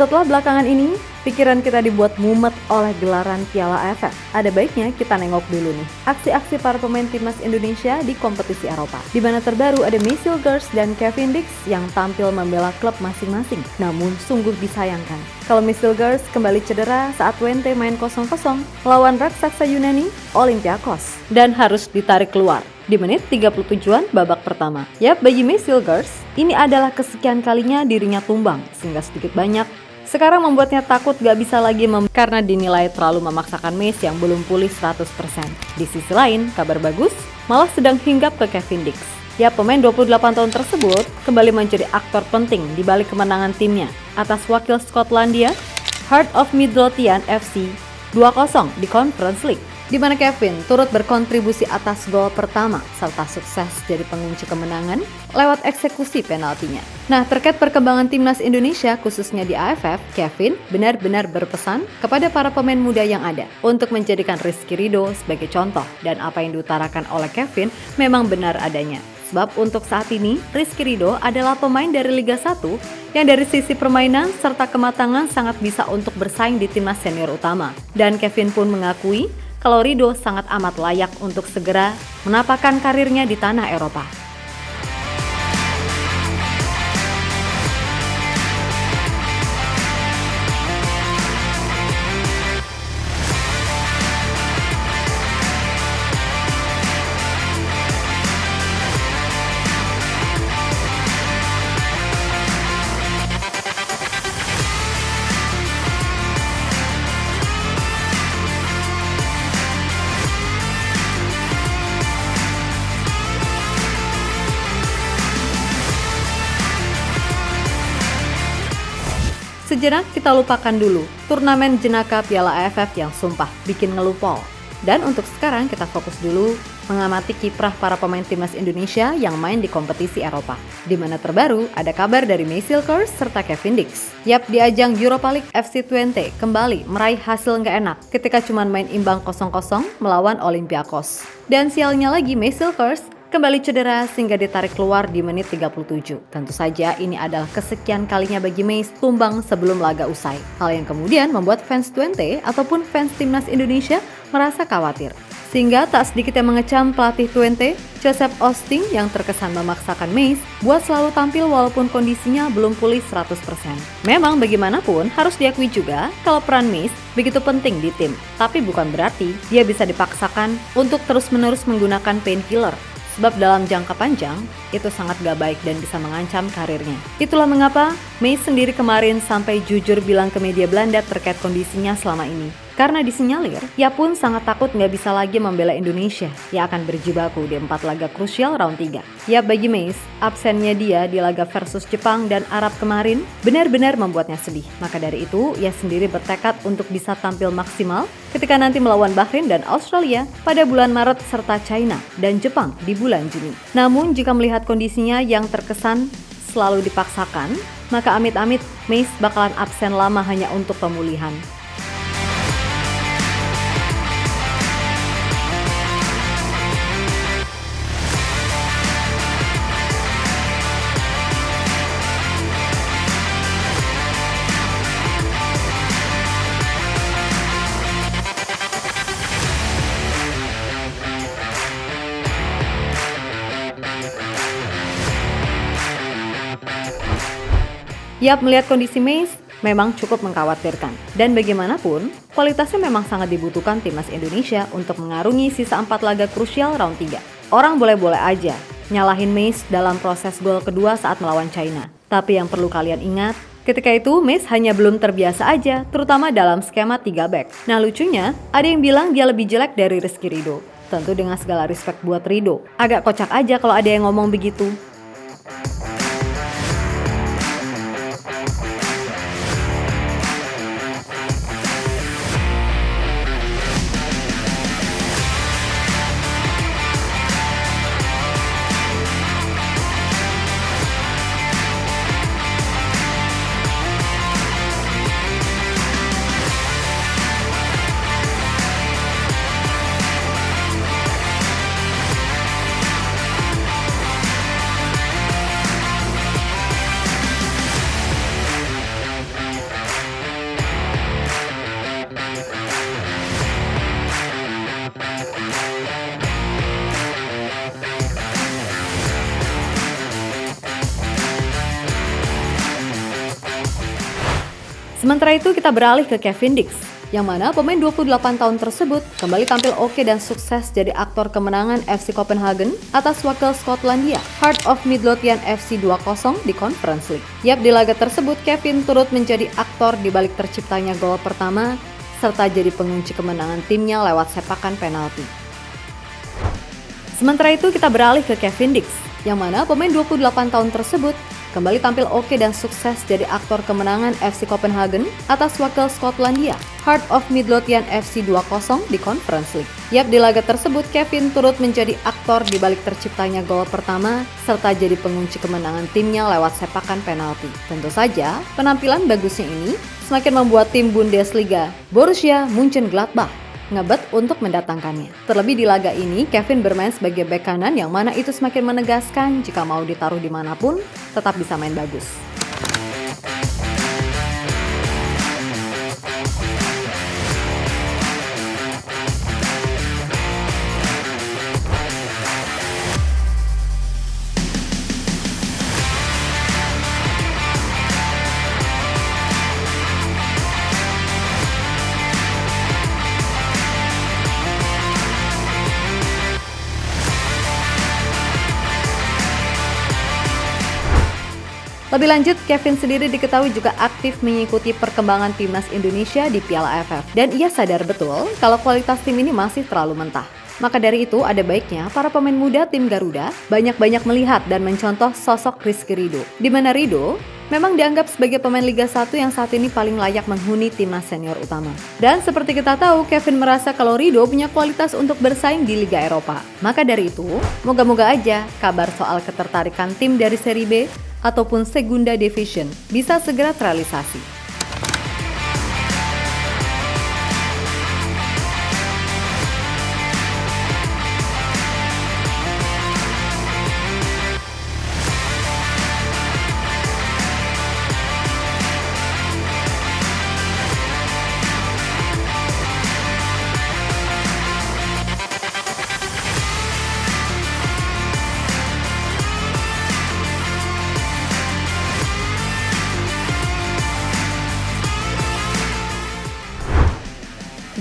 Setelah belakangan ini, pikiran kita dibuat mumet oleh gelaran Piala AFF. Ada baiknya kita nengok dulu nih aksi-aksi para pemain timnas Indonesia di kompetisi Eropa. Di mana terbaru ada Maysil Girls dan Kevin Dix yang tampil membela klub masing-masing. Namun sungguh disayangkan kalau Maysil Girls kembali cedera saat Twente main 0-0 melawan raksasa Yunani Olympiakos dan harus ditarik keluar di menit 37-an babak pertama. Yap, bagi Maysil Girls, ini adalah kesekian kalinya dirinya tumbang, sehingga sedikit banyak sekarang membuatnya takut gak bisa lagi karena dinilai terlalu memaksakan Mace yang belum pulih 100%. Di sisi lain, kabar bagus malah sedang hinggap ke Kevin Dix. Ya, pemain 28 tahun tersebut kembali menjadi aktor penting di balik kemenangan timnya atas wakil Skotlandia Heart of Midlothian FC 2-0 di Conference League, di mana Kevin turut berkontribusi atas gol pertama serta sukses jadi pengunci kemenangan lewat eksekusi penaltinya. Nah, terkait perkembangan timnas Indonesia khususnya di AFF, Kevin benar-benar berpesan kepada para pemain muda yang ada untuk menjadikan Rizky Ridho sebagai contoh, dan apa yang diutarakan oleh Kevin memang benar adanya. Sebab untuk saat ini, Rizky Ridho adalah pemain dari Liga 1 yang dari sisi permainan serta kematangan sangat bisa untuk bersaing di timnas senior utama. Dan Kevin pun mengakui kalau Ridho sangat amat layak untuk segera menapakkan karirnya di tanah Eropa. Sejenak kita lupakan dulu turnamen jenaka Piala AFF yang sumpah bikin ngelupol. Dan untuk sekarang kita fokus dulu mengamati kiprah para pemain timnas Indonesia yang main di kompetisi Eropa. Di mana terbaru ada kabar dari Maysil Girls serta Kevin Dix. Yap, di ajang Europa League FC Twente kembali meraih hasil nggak enak ketika cuma main imbang 0-0 melawan Olympiakos. Dan sialnya lagi Maysil Girls kembali cedera sehingga ditarik keluar di menit 37. Tentu saja ini adalah kesekian kalinya bagi Mace tumbang sebelum laga usai. Hal yang kemudian membuat fans Twente ataupun fans timnas Indonesia merasa khawatir. Sehingga tak sedikit yang mengecam pelatih Twente, Joseph Osting, yang terkesan memaksakan Mace buat selalu tampil walaupun kondisinya belum pulih 100%. Memang bagaimanapun harus diakui juga kalau peran Mace begitu penting di tim. Tapi bukan berarti dia bisa dipaksakan untuk terus-menerus menggunakan painkiller. Sebab dalam jangka panjang, itu sangat gak baik dan bisa mengancam karirnya. Itulah mengapa Mace sendiri kemarin sampai jujur bilang ke media Belanda terkait kondisinya selama ini. Karena disinyalir, ia pun sangat takut gak bisa lagi membela Indonesia yang akan berjibaku di 4 laga krusial round 3. Ya, bagi Mace, absennya dia di laga versus Jepang dan Arab kemarin benar-benar membuatnya sedih. Maka dari itu, ia sendiri bertekad untuk bisa tampil maksimal ketika nanti melawan Bahrain dan Australia pada bulan Maret serta China dan Jepang di bulan Juni. Namun jika melihat kondisinya yang terkesan selalu dipaksakan, maka amit-amit Mace bakalan absen lama hanya untuk pemulihan. Yap, melihat kondisi Mace memang cukup mengkhawatirkan. Dan bagaimanapun, kualitasnya memang sangat dibutuhkan timnas Indonesia untuk mengarungi sisa 4 laga krusial round 3. Orang boleh-boleh aja nyalahin Mace dalam proses gol kedua saat melawan China. Tapi yang perlu kalian ingat, ketika itu Mace hanya belum terbiasa aja, terutama dalam skema 3 back. Nah, lucunya, ada yang bilang dia lebih jelek dari Rizky Ridho. Tentu dengan segala respect buat Ridho. Agak kocak aja kalau ada yang ngomong begitu. Sementara itu kita beralih ke Kevin Dix, yang mana pemain 28 tahun tersebut kembali tampil oke dan sukses jadi aktor kemenangan FC Copenhagen atas wakil Skotlandia, Heart of Midlothian FC 2-0 di Conference League. Yap, di laga tersebut Kevin turut menjadi aktor di balik terciptanya gol pertama, serta jadi pengunci kemenangan timnya lewat sepakan penalti. Sementara itu kita beralih ke Kevin Dix, yang mana pemain 28 tahun tersebut kembali tampil oke dan sukses jadi aktor kemenangan FC Copenhagen atas wakil Skotlandia, Heart of Midlothian FC 2-0 di Conference League. Yap, di laga tersebut Kevin turut menjadi aktor di balik terciptanya gol pertama, serta jadi pengunci kemenangan timnya lewat sepakan penalti. Tentu saja, penampilan bagusnya ini semakin membuat tim Bundesliga Borussia Mönchengladbach ngebet untuk mendatangkannya. Terlebih di laga ini, Kevin bermain sebagai bek kanan yang mana itu semakin menegaskan jika mau ditaruh dimanapun, tetap bisa main bagus. Lebih lanjut, Kevin sendiri diketahui juga aktif mengikuti perkembangan timnas Indonesia di Piala AFF. Dan ia sadar betul kalau kualitas tim ini masih terlalu mentah. Maka dari itu ada baiknya para pemain muda tim Garuda banyak-banyak melihat dan mencontoh sosok Rizky Ridho. Di mana Ridho memang dianggap sebagai pemain Liga 1 yang saat ini paling layak menghuni timnas senior utama. Dan seperti kita tahu, Kevin merasa kalau Ridho punya kualitas untuk bersaing di Liga Eropa. Maka dari itu, moga-moga aja kabar soal ketertarikan tim dari Serie B ataupun Segunda Division bisa segera terrealisasi.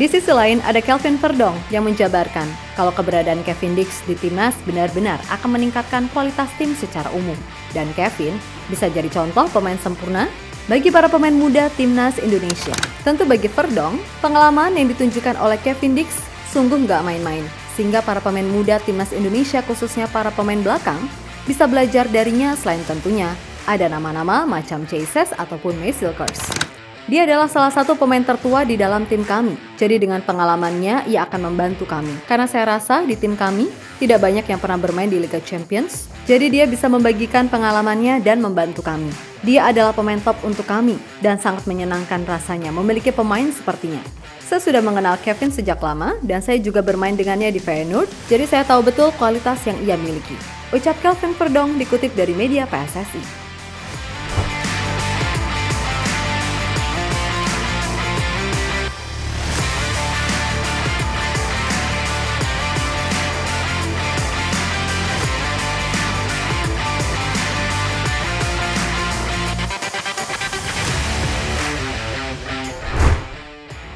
Di sisi lain ada Kelvin Verdong yang menjabarkan kalau keberadaan Kevin Dix di timnas benar-benar akan meningkatkan kualitas tim secara umum. Dan Kevin bisa jadi contoh pemain sempurna bagi para pemain muda timnas Indonesia. Tentu bagi Verdong, pengalaman yang ditunjukkan oleh Kevin Dix sungguh nggak main-main. Sehingga para pemain muda timnas Indonesia khususnya para pemain belakang bisa belajar darinya selain tentunya ada nama-nama macam Chase ataupun Mesilkers. Dia adalah salah satu pemain tertua di dalam tim kami. Jadi dengan pengalamannya, ia akan membantu kami. Karena saya rasa di tim kami tidak banyak yang pernah bermain di Liga Champions. Jadi dia bisa membagikan pengalamannya dan membantu kami. Dia adalah pemain top untuk kami dan sangat menyenangkan rasanya memiliki pemain sepertinya. Saya sudah mengenal Kevin sejak lama dan saya juga bermain dengannya di Feyenoord. Jadi saya tahu betul kualitas yang ia miliki. Ucap Kelvin Verdong dikutip dari media PSSI.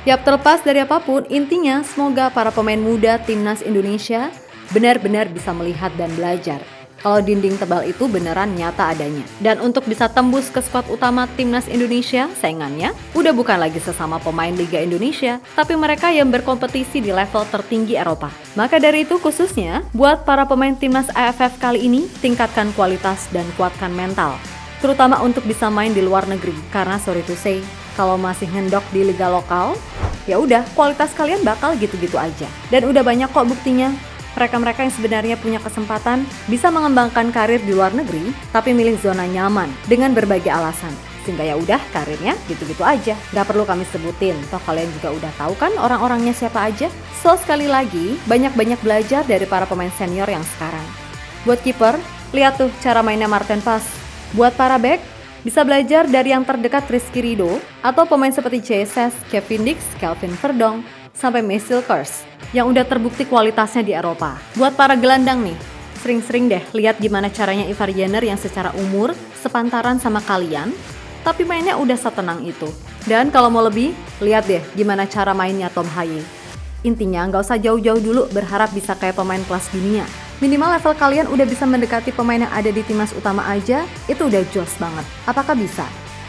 Yap, terlepas dari apapun, intinya semoga para pemain muda timnas Indonesia benar-benar bisa melihat dan belajar kalau dinding tebal itu beneran nyata adanya. Dan untuk bisa tembus ke skuad utama timnas Indonesia, saingannya udah bukan lagi sesama pemain Liga Indonesia, tapi mereka yang berkompetisi di level tertinggi Eropa. Maka dari itu khususnya, buat para pemain timnas AFF kali ini, tingkatkan kualitas dan kuatkan mental. Terutama untuk bisa main di luar negeri, karena sorry to say, kalau masih ngendok di liga lokal, ya udah kualitas kalian bakal gitu-gitu aja. Dan udah banyak kok buktinya. Mereka-mereka yang sebenarnya punya kesempatan bisa mengembangkan karir di luar negeri, tapi milih zona nyaman dengan berbagai alasan. Sehingga ya udah karirnya gitu-gitu aja. Gak perlu kami sebutin, toh kalian juga udah tahu kan orang-orangnya siapa aja. So sekali lagi, banyak-banyak belajar dari para pemain senior yang sekarang. Buat kiper, lihat tuh cara mainnya Maarten Pas. Buat para back, bisa belajar dari yang terdekat Rizky Ridho atau pemain seperti JSS, Kevin Dix, Kelvin Verdong, sampai Mesilkers yang udah terbukti kualitasnya di Eropa. Buat para gelandang nih, sering-sering deh lihat gimana caranya Ivar Jenner yang secara umur sepantaran sama kalian, tapi mainnya udah setenang itu. Dan kalau mau lebih, lihat deh gimana cara mainnya Tom Haye. Intinya nggak usah jauh-jauh dulu berharap bisa kayak pemain kelas dunia. Minimal level kalian udah bisa mendekati pemain yang ada di timnas utama aja, itu udah jos banget. Apakah bisa?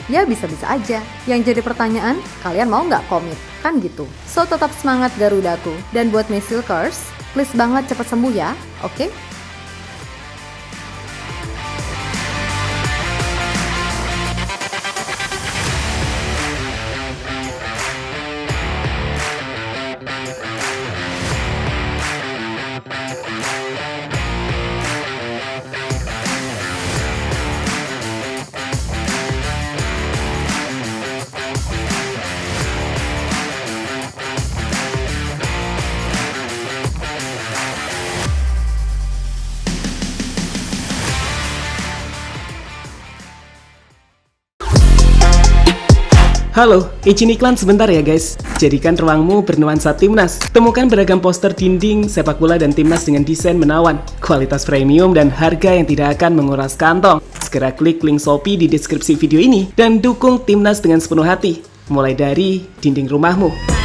Ya bisa-bisa aja. Yang jadi pertanyaan, kalian mau nggak komit? Kan gitu. So tetap semangat Garudaku. Dan buat Mesilkers, please banget cepet sembuh ya, oke? Halo, izin iklan sebentar ya guys. Jadikan ruangmu bernuansa timnas. Temukan beragam poster dinding, sepak bola dan timnas dengan desain menawan, kualitas premium dan harga yang tidak akan menguras kantong. Segera klik link Shopee di deskripsi video ini dan dukung timnas dengan sepenuh hati. Mulai dari dinding rumahmu.